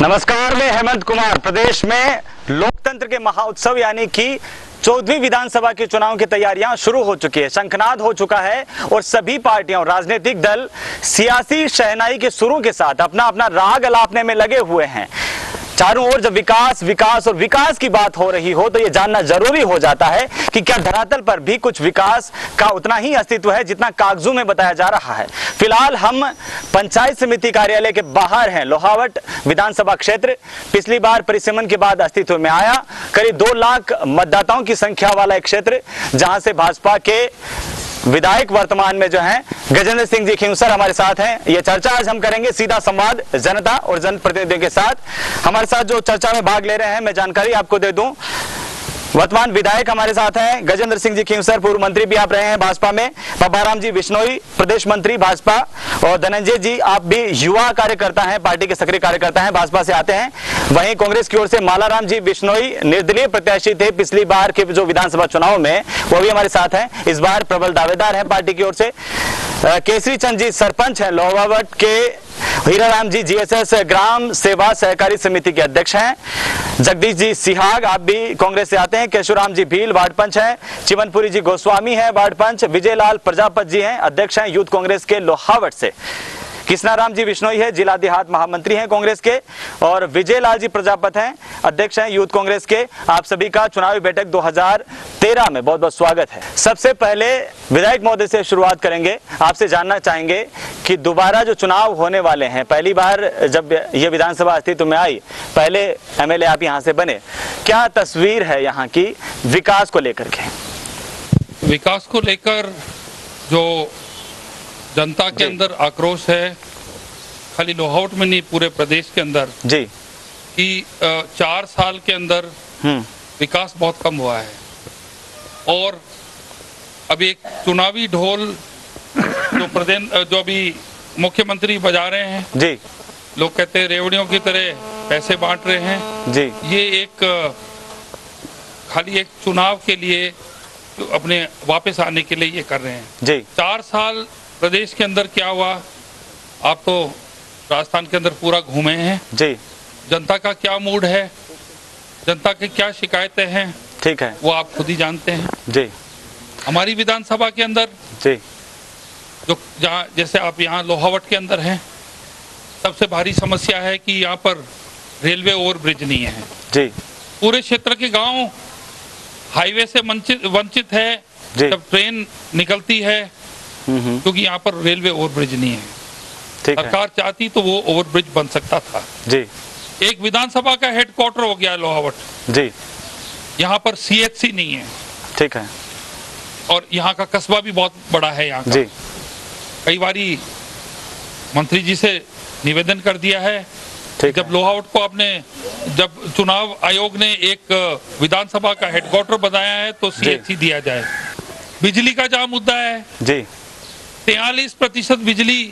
नमस्कार, मैं हेमंत कुमार। प्रदेश में लोकतंत्र के महाउत्सव यानी कि 14वीं विधानसभा के चुनाव की तैयारियां शुरू हो चुकी है, शंखनाद हो चुका है और सभी पार्टियां और राजनीतिक दल सियासी शहनाई के सुरों के साथ अपना अपना राग अलापने में लगे हुए हैं। चारों ओर जब विकास और विकास की बात हो रही हो तो यह जानना जरूरी हो जाता है कि क्या धरातल पर भी कुछ विकास का उतना ही अस्तित्व है जितना कागजों में बताया जा रहा है। फिलहाल हम पंचायत समिति कार्यालय के बाहर हैं। लोहावट विधानसभा क्षेत्र पिछली बार परिसीमन के बाद अस्तित्व में आया। करीब 2 लाख मतदाताओं की संख्या वाला एक क्षेत्र, जहां से भाजपा के विधायक वर्तमान में जो हैं गजेंद्र सिंह जी खींवसर हमारे साथ हैं। ये चर्चा आज हम करेंगे सीधा संवाद जनता और जनप्रतिनिधियों के साथ। हमारे साथ जो चर्चा में भाग ले रहे हैं, मैं जानकारी आपको दे दूं, वर्तमान विधायक हमारे साथ हैं गजेंद्र सिंह जी खींवसर, पूर्व मंत्री भी आप रहे हैं भाजपा में। बाबाराम जी बिश्नोई, प्रदेश मंत्री भाजपा। और धनंजय जी, आप भी युवा कार्यकर्ता हैं, पार्टी के सक्रिय कार्यकर्ता हैं, भाजपा से आते हैं। वहीं कांग्रेस की ओर से मालाराम जी बिश्नोई निर्दलीय प्रत्याशी थे पिछली बार के जो विधानसभा चुनाव में, वो भी हमारे साथ हैं। इस बार प्रबल दावेदार हैं पार्टी की ओर से। केसरी चंद जी सरपंच हैं लोहावट के। हीराराम जी जीएसएस ग्राम सेवा सहकारी समिति के अध्यक्ष हैं। जगदीश जी सिहाग, आप भी कांग्रेस से आते हैं। केशुराम जी भील वार्ड पंच हैं। चिमनपुरी जी गोस्वामी हैं वार्ड पंच। विजयलाल प्रजापत जी हैं, अध्यक्ष हैं यूथ कांग्रेस के लोहावट से। कृष्णाराम जी बिश्नोई है, जिला देहात महामंत्री हैं कांग्रेस के। और विजयलाल जी प्रजापत हैं, अध्यक्ष हैं यूथ कांग्रेस के। आप सभी का चुनावी बैठक 2013 में बहुत बहुत स्वागत है। सबसे पहले विधायक महोदय से शुरुआत करेंगे। आपसे जानना चाहेंगे कि दोबारा जो चुनाव होने वाले हैं, पहली बार जब ये विधानसभा अस्तित्व में आई, पहले एमएलए आप यहाँ से बने, क्या तस्वीर है यहाँ की विकास को लेकर के? विकास को लेकर जो जनता के अंदर आक्रोश है, खाली लोहावट में नहीं पूरे प्रदेश के अंदर जी, कि 4 साल के अंदर विकास बहुत कम हुआ है। और अभी एक चुनावी ढोल जो अभी मुख्यमंत्री बजा रहे हैं जी, लोग कहते हैं रेवड़ियों की तरह पैसे बांट रहे हैं जी, ये एक खाली एक चुनाव के लिए अपने वापस आने के लिए ये कर रहे हैं जी। 4 साल प्रदेश के अंदर क्या हुआ, आप तो राजस्थान के अंदर पूरा घूमे हैं जी। जनता का क्या मूड है, जनता की क्या शिकायतें हैं, ठीक है, वो आप खुद ही जानते हैं जी। हमारी विधानसभा के अंदर जी, जो जहाँ जैसे आप यहाँ लोहावट के अंदर हैं, सबसे भारी समस्या है कि यहाँ पर रेलवे ओवरब्रिज नहीं है जी। पूरे क्षेत्र के गांव हाईवे से वंचित है जब ट्रेन निकलती है, क्योंकि यहाँ पर रेलवे ओवरब्रिज नहीं है। सरकार चाहती तो वो ओवरब्रिज बन सकता था जी। एक विधानसभा का हेडक्वार्टर हो गया लोहावट जी, यहाँ पर सीएचसी नहीं है, ठीक है, और यहाँ का कस्बा भी बहुत बड़ा है यहाँ जी। कई बारी मंत्री जी से निवेदन कर दिया है, जब लोहावट को जब चुनाव आयोग ने एक विधानसभा का हेडक्वार्टर बनाया है तो सीएचसी दिया जाए। बिजली का जहाँ मुद्दा है जी, 43% बिजली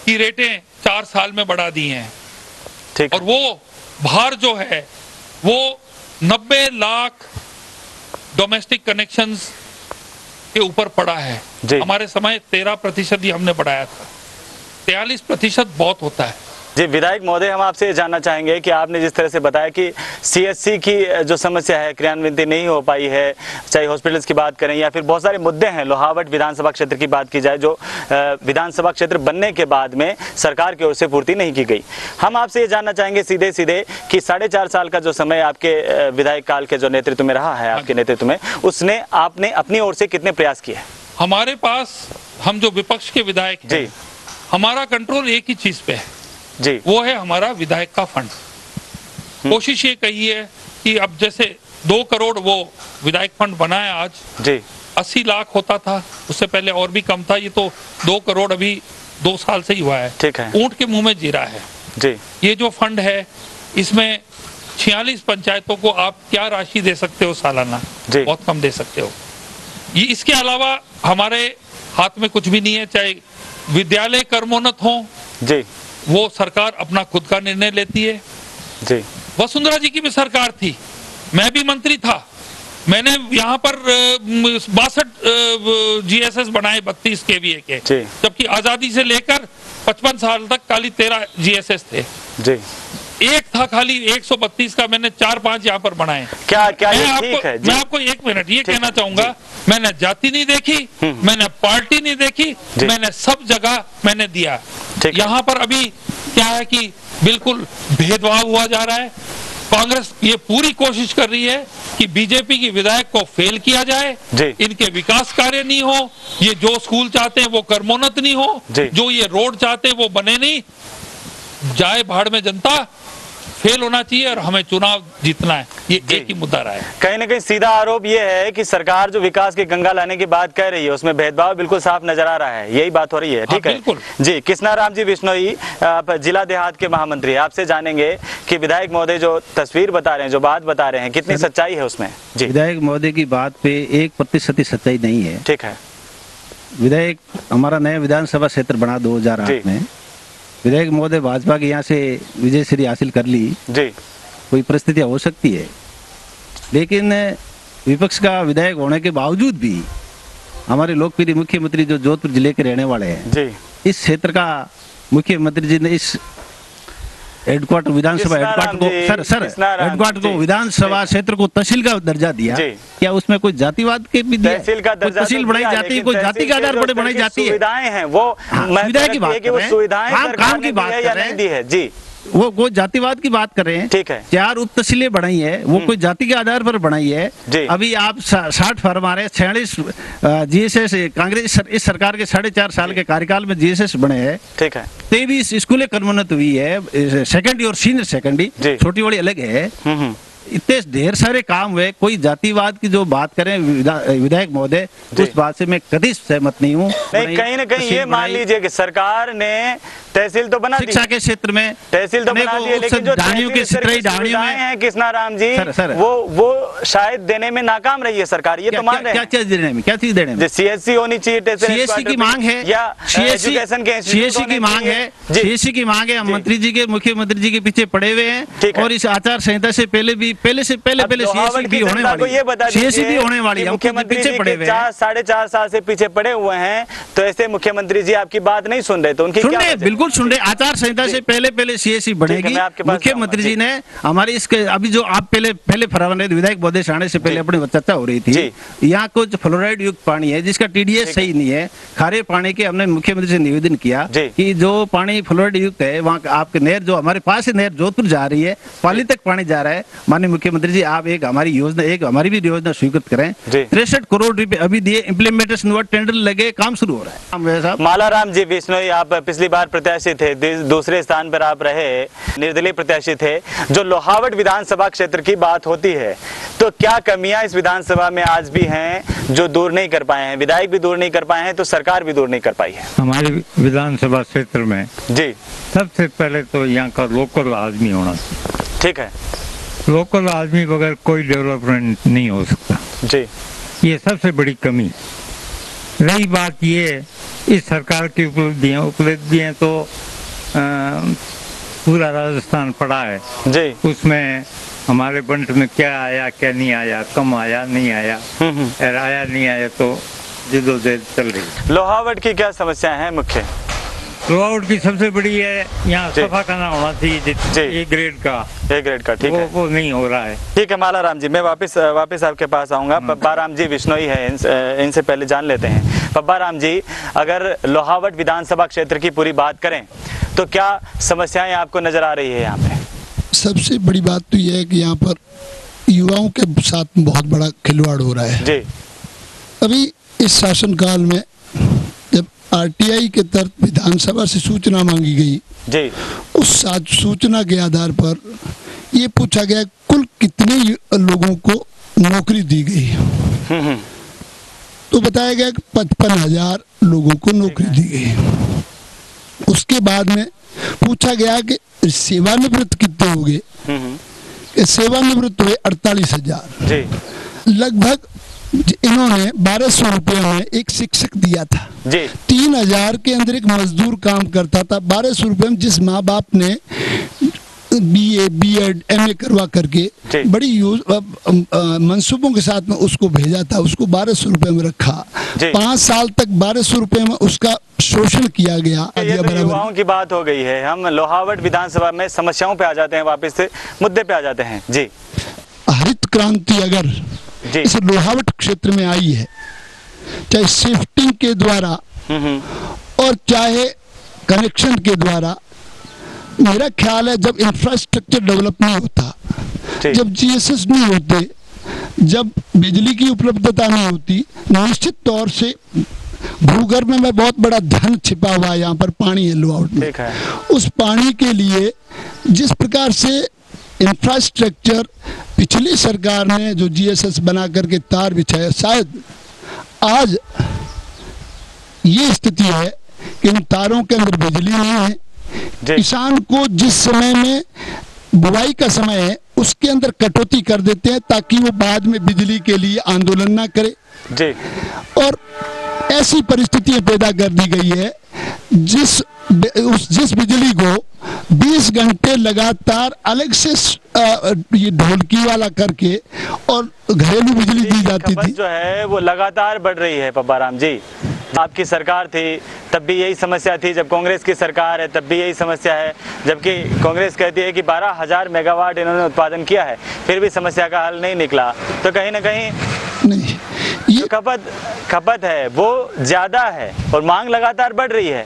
की रेटें 4 साल में बढ़ा दी हैं, और वो भार जो है वो 90 लाख डोमेस्टिक कनेक्शंस के ऊपर पड़ा है। हमारे समय 13% ही हमने बढ़ाया था, 43% बहुत होता है जी। विधायक महोदय, हम आपसे जानना चाहेंगे कि आपने जिस तरह से बताया कि सीएचसी की जो समस्या है, क्रियान्वित नहीं हो पाई है, चाहे हॉस्पिटल्स की बात करें या फिर बहुत सारे मुद्दे हैं। लोहावट विधानसभा क्षेत्र की बात की जाए, जो विधानसभा क्षेत्र बनने के बाद में सरकार की ओर से पूर्ति नहीं की गई। हम आपसे ये जानना चाहेंगे सीधे सीधे कि 4.5 साल का जो समय आपके विधायक काल के जो नेतृत्व में रहा है, आपके नेतृत्व में, उसने आपने अपनी ओर से कितने प्रयास किए? हमारे पास, हम जो विपक्ष के विधायक हैं, हमारा कंट्रोल एक ही चीज पे है जी, वो है हमारा विधायक का फंड। कोशिश ये कही है कि अब जैसे 2 करोड़ वो विधायक फंड बना है आज जी, 80 लाख होता था, उससे पहले और भी कम था। ये तो 2 करोड़ अभी 2 साल से ही हुआ है, ठीक है, ऊंट के मुंह में जीरा है जी। ये जो फंड है, इसमें 46 पंचायतों को आप क्या राशि दे सकते हो सालाना? बहुत कम दे सकते हो। ये इसके अलावा हमारे हाथ में कुछ भी नहीं है। चाहे विद्यालय कर्मोन्नत हो जी, वो सरकार अपना खुद का निर्णय लेती है जी। वसुंधरा जी की भी सरकार थी, मैं भी मंत्री था, मैंने यहाँ पर 62 जीएसएस बनाए 32 केवीए के, जबकि आजादी से लेकर 55 साल तक खाली 13 जीएसएस थे जी। एक था खाली 132 का, मैंने 4-5 यहाँ पर बनाए। क्या क्या ये ठीक है? मैं आपको 1 मिनट ये कहना चाहूंगा, मैंने जाति नहीं देखी, मैंने पार्टी नहीं देखी, मैंने सब जगह मैंने दिया। यहाँ पर अभी क्या है कि बिल्कुल भेदभाव हुआ जा रहा है। कांग्रेस ये पूरी कोशिश कर रही है कि बीजेपी की विधायक को फेल किया जाए, इनके विकास कार्य नहीं हो, ये जो स्कूल चाहते हैं वो कर्मोन्नत नहीं हो, जो ये रोड चाहते हैं वो बने नहीं, जाए भाड़ में जनता, फेल होना चाहिए और हमें चुनाव जीतना है। ये एक ही मुद्दा रहा है। कहीं ना कहीं सीधा आरोप ये है कि सरकार जो विकास की गंगा लाने की बात कह रही है उसमें भेदभाव बिल्कुल साफ नजर आ रहा है, यही बात हो रही है। ठीक है जी। कृष्णाराम जी बिश्नोई, जिला देहात के महामंत्री, आपसे जानेंगे कि विधायक महोदय जो तस्वीर बता रहे हैं, जो बात बता रहे हैं, कितनी सच्चाई है उसमें? जी, विधायक महोदय की बात पे 1% सच्चाई नहीं है। ठीक है। विधायक हमारा नया विधानसभा क्षेत्र बना 2008 में, विधायक महोदय भाजपा के यहाँ से विजय श्री हासिल कर ली जी, कोई परिस्थितियां हो सकती है, लेकिन विपक्ष का विधायक होने के बावजूद भी हमारे लोकप्रिय मुख्यमंत्री जो जोधपुर जिले के रहने वाले हैं जी, इस क्षेत्र का मुख्यमंत्री जी ने इस हेडक्वार्टर विधानसभा हेडक्वार्टर को हेडक्वार्टर को विधानसभा क्षेत्र को तहसील का दर्जा दिया। क्या उसमें कोई जातिवाद के भी दिया? तहसील का दर्जा तहसील बनाई जाती है, कोई जाति के आधार पर बनाई जाती है। सुविधाएं हैं वो, सुविधा की बात, सुविधाएं काम की बात या नहीं दी है जी, वो जातिवाद की बात कर रहे हैं। ठीक है। 4 उप तहसीलें बनाई है, वो कोई जाति के आधार पर बनाई है। अभी आप 60 फर्म आ रहे, 46 जीएसएस कांग्रेस इस सरकार के 4.5 साल के कार्यकाल में जीएसएस बने हैं। ठीक है। 23 स्कूलें कर्मोन्नत हुई है, सेकेंडरी और सीनियर सेकेंडरी, छोटी बड़ी अलग है। इतने ढेर सारे काम हुए। कोई जातिवाद की जो बात करें विधायक महोदय, उस बात से मैं कभी सहमत नहीं हूँ। कहीं ना कहीं ये मान लीजिए कि सरकार ने तहसील तो बना दी, शिक्षा के क्षेत्र में तहसील तो बना दी है, लेकिन जो ढाणियों के सुविधाएं हैं कृष्णाराम जी, वो शायद देने में नाकाम रही है सरकार, ये तो मान रहे हैं। क्या चीज देने में, क्या चीज देने में? सीएससी होनी चाहिए, सीएससी की मांग है, या एजुकेशन के सीएससी की मांग है, सीएससी की मांग है। मंत्री जी के, मुख्यमंत्री जी के पीछे पड़े हुए हैं, और इस आचार संहिता से पहले पहले सीएससी भी होने वाली है, सीएससी भी होने वाली है। मुख्यमंत्री जी के 4.5 साल से पीछे पड़े हुए हैं, तो ऐसे मुख्यमंत्री जी आपकी बात नहीं सुन रहे, तो उनकी क्या? बिल्कुल सुन रहे। आचार संहिता से पहले सीएससी बनेगी। मुख्यमंत्री जी ने हमारे इसके अभी जो आप पहले फरवरी विधायक महोदय आने से पहले अपनी चर्चा हो रही थी, यहाँ कुछ फ्लोराइड युक्त पानी है जिसका टीडीएस सही नहीं है, खारे पानी के। हमने मुख्यमंत्री से निवेदन किया कि जो पानी फ्लोराइड युक्त है, वहाँ आपके नहर जो हमारे पास से नहर जोधपुर जा रही है, पाली तक पानी जा रहा है। माननीय मुख्यमंत्री जी, आप एक हमारी योजना, एक हमारी भी योजना स्वीकृत करें। 63 करोड़ रुपए अभी दिए, इम्प्लीमेंटेशन हुआ, टेंडर लगे, काम शुरू हो रहा है। मालाराम जी बिश्नोई, आप पिछली बार प्रत्याशी थे, दूसरे स्थान पर आप रहे, निर्दलीय प्रत्याशी थे। जो लोहावट विधानसभा क्षेत्र की बात होती है, तो क्या कमियां इस विधानसभा में आज भी हैं जो दूर नहीं कर पाए हैं? विधायक भी दूर नहीं कर पाए हैं, तो सरकार भी दूर नहीं कर पाई है। हमारे विधानसभा क्षेत्र में जी सबसे पहले तो यहाँ का लोकल आदमी होना चाहिए। ठीक है। लोकल आदमी बगैर कोई डेवलपमेंट नहीं हो सकता जी, ये सबसे बड़ी कमी। रही बात ये इस सरकार की उपलब्धियां तो पूरा राजस्थान पड़ा है जी, उसमें हमारे बंट में क्या आया क्या नहीं आया, कम आया नहीं आया, आया नहीं आया, तो जिदोजहद चल रही। लोहावट की क्या समस्या है मुख्य? लोहावट की सबसे बड़ी है यहाँ सफा खाना होना चाहिए, ए ग्रेड का, ठीक है, वो नहीं हो रहा है। ठीक है मालाराम जी, मैं वापस आपके पास आऊंगा। पब्बाराम जी बिश्नोई है, इनसे पहले जान लेते हैं। पब्बाराम जी, अगर लोहावट विधानसभा क्षेत्र की पूरी बात करें तो क्या समस्याएं आपको नजर आ रही है यहाँ पे? सबसे बड़ी बात तो यह है कि यहाँ पर युवाओं के साथ बहुत बड़ा खिलवाड़ हो रहा है जी। अभी इस शासनकाल में जब आरटीआई के तहत विधानसभा से सूचना मांगी गई जी, उस सूचना के आधार पर ये पूछा गया कुल कितने लोगों को नौकरी दी गई, तो बताया गया कि 55,000 लोगों को नौकरी दी गई। उसके बाद में पूछा गया कि सेवानिवृत्त कितने हो गए, सेवानिवृत्त हुए 48,000। लगभग इन्होंने 1200 रुपये में एक शिक्षक दिया था जी। 3,000 के अंदर एक मजदूर काम करता था। 1200 रुपये में जिस माँ बाप ने BA, BEd, MA करवा करके बड़ी मंसूबों के साथ में उसको भेजा था, उसको 1200 रुपए में रखा, 5 साल तक 1200 रुपए में उसका शोषण किया गया। ये तो युवाओं की बात हो गई है। हम लोहावट विधानसभा में समस्याओं पे आ जाते हैं, वापस से मुद्दे पे आ जाते हैं। जी, हरित क्रांति अगर इस लोहावट क्षेत्र में आई है, चाहे शिफ्टिंग के द्वारा और चाहे कनेक्शन के द्वारा, मेरा ख्याल है जब इंफ्रास्ट्रक्चर डेवलप नहीं होता, जब GSS नहीं होते, जब बिजली की उपलब्धता नहीं होती, निश्चित तौर से भूगर्भ में बहुत बड़ा धन छिपा हुआ है। यहाँ पर पानी है लोहावट में, उस पानी के लिए जिस प्रकार से इंफ्रास्ट्रक्चर पिछली सरकार ने जो GSS बना करके तार बिछाया, शायद आज ये स्थिति है कि इन तारों के अंदर बिजली नहीं है। किसान को जिस समय में बुआई का समय है उसके अंदर कटौती कर देते हैं ताकि वो बाद में बिजली के लिए आंदोलन ना करे। और ऐसी परिस्थितियां पैदा कर दी गई है जिस बिजली को 20 घंटे लगातार अलग से ये ढोलकी वाला करके और घरेलू बिजली दी जाती थी, जो है वो लगातार बढ़ रही है। पब्बाराम जी, आपकी सरकार थी तब भी यही समस्या थी, जब कांग्रेस की सरकार है तब भी यही समस्या है, जबकि कांग्रेस कहती है कि 12,000 मेगावाट इन्होंने उत्पादन किया है, फिर भी समस्या का हल नहीं निकला। तो कहीं ना कहीं नहीं, ये खपत है वो ज्यादा है और मांग लगातार बढ़ रही है।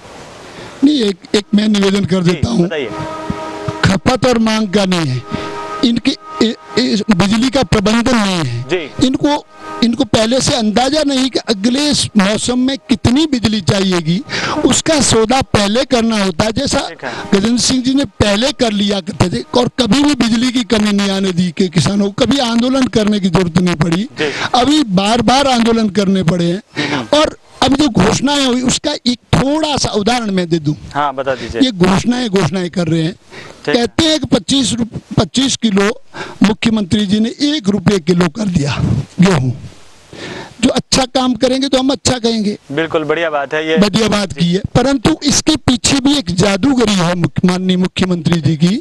नहीं, एक मैं निवेदन कर देता हूँ, खपत और मांग का नहीं है, इनकी बिजली का प्रबंधन नहीं है। इनको पहले से अंदाजा नहीं कि अगले मौसम में कितनी बिजली चाहिएगी, उसका सौदा पहले करना होता है, जैसा गजेंद्र सिंह जी ने पहले कर लिया करते थे और कभी भी बिजली की कमी नहीं आने दी कि किसानों को कभी आंदोलन करने की जरूरत नहीं पड़ी। अभी बार बार आंदोलन करने पड़े हैं। और अब जो घोषणाएं हुई उसका एक थोड़ा सा उदाहरण मैं दे दूं। हाँ, बता दीजिए। ये घोषणाएं कर रहे हैं, कहते हैं कि 25 किलो मुख्यमंत्री जी ने 1 रुपये किलो कर दिया गेहूं। जो अच्छा काम करेंगे तो हम अच्छा कहेंगे, बिल्कुल बढ़िया बात है, ये बढ़िया बात की है। परंतु इसके पीछे भी एक जादूगरी है माननीय मुख्यमंत्री जी की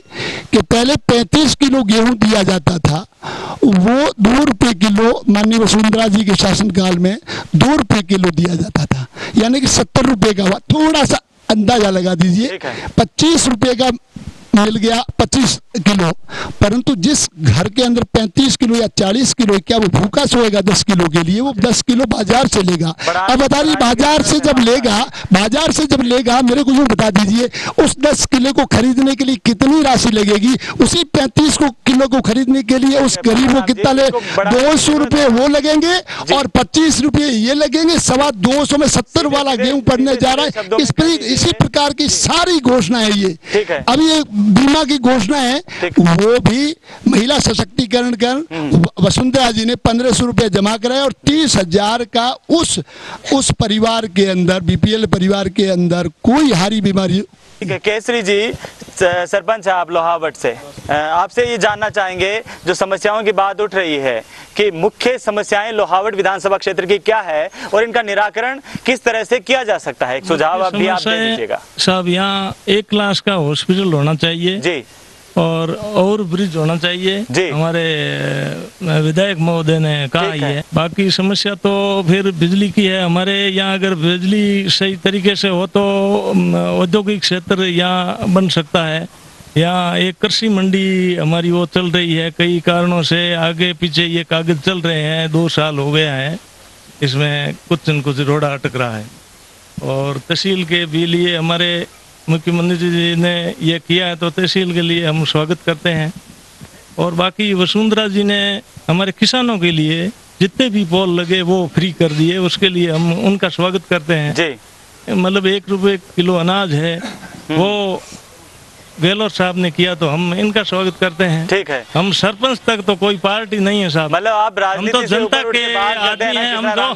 कि पहले 35 किलो गेहूं दिया जाता था, वो 2 रुपये किलो माननीय वसुंधरा जी के शासनकाल में 2 रुपये किलो दिया जाता था, यानी कि 70 रुपये का हुआ। थोड़ा सा अंदाजा लगा दीजिए, 25 रुपये का मिल गया 25 किलो, परंतु जिस घर के अंदर 35 किलो या 40 किलो, क्या वो भूखा सोएगा 10 किलो के लिए? वो 10 किलो बाजार से लेगा। अब बताइए, बाजार से जब लेगा मेरे को बता दीजिए, उस 10 किलो को खरीदने के लिए कितनी राशि लगेगी? उसी 35 किलो को खरीदने के लिए उस गरीब को कितना ले? 200 रुपये वो लगेंगे और 25 रुपये ये लगेंगे। 225 में 70 वाला गेहूं पड़ने जा रहा है। इसी प्रकार की सारी घोषणा है ये। अभी एक बीमा की घोषणा है, वो भी महिला सशक्तिकरण कर वसुंधरा जी ने 1500 रुपये जमा कराए और 30,000 का उस परिवार के अंदर, BPL परिवार के अंदर कोई हारी बीमारी। केसरी जी, सरपंच आप लोहावट से, आपसे ये जानना चाहेंगे, जो समस्याओं की बात उठ रही है कि मुख्य समस्याएं लोहावट विधानसभा क्षेत्र की क्या है और इनका निराकरण किस तरह से किया जा सकता है? एक सुझाव आप दे दीजिएगा। साहब, यहाँ 1 क्लास का हॉस्पिटल होना चाहिए जी, और ब्रिज होना चाहिए जी। हमारे विधायक महोदय ने कहा ही है। बाकी समस्या तो फिर बिजली की है। हमारे यहाँ अगर बिजली सही तरीके से हो तो औद्योगिक क्षेत्र यहाँ बन सकता है। यहाँ एक कृषि मंडी हमारी वो चल रही है, कई कारणों से आगे पीछे ये कागज चल रहे हैं, 2 साल हो गया है, इसमें कुछ न कुछ रोड़ा अटक रहा है। और तहसील के भी लिए हमारे मुख्यमंत्री जी ने ये किया है तो तहसील के लिए हम स्वागत करते हैं। और बाकी वसुंधरा जी ने हमारे किसानों के लिए जितने भी पोल लगे वो फ्री कर दिए, उसके लिए हम उनका स्वागत करते हैं जी। मतलब 1 रुपये किलो अनाज है वो गहलोत साहब ने किया तो हम इनका स्वागत करते हैं। ठीक है। हम सरपंच तक तो कोई पार्टी नहीं है साहब, मतलब आप राजनीति हम तो जनता के आदमी हैं। हम तो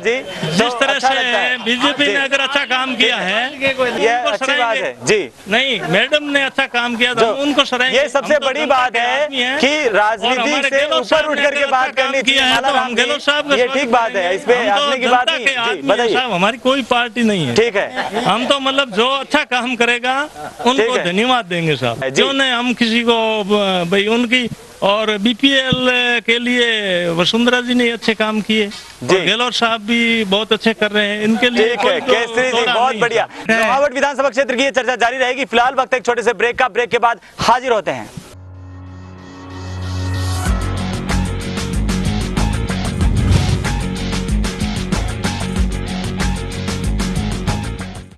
जिस तरह से बीजेपी ने अगर अच्छा काम किया है ये अच्छी बात है जी। नहीं, मैडम ने अच्छा काम किया तो उनको सराहेंगे। ये सबसे बड़ी बात है कि राजनीति से ऊपर उठ करके बात करनी चाहिए। तो हम गहलोत साहब, ये ठीक बात है, इस पे हंसने की बात नहीं। बताइए साहब, हमारी कोई पार्टी नहीं है। ठीक है, हम तो मतलब जो अच्छा काम करेगा उनको धन्यवाद देंगे साहब। साहब, क्यों नहीं हम किसी को भाई उनकी, और बीपीएल के लिए वसुंधरा जी ने अच्छे काम किए, गहलोत साहब भी बहुत अच्छे कर रहे हैं, इनके लिए केसरी जी बहुत बढ़िया। लोहावट विधानसभा क्षेत्र की ये चर्चा जारी रहेगी। फिलहाल वक्त एक छोटे से ब्रेक का, ब्रेक के बाद हाजिर होते हैं।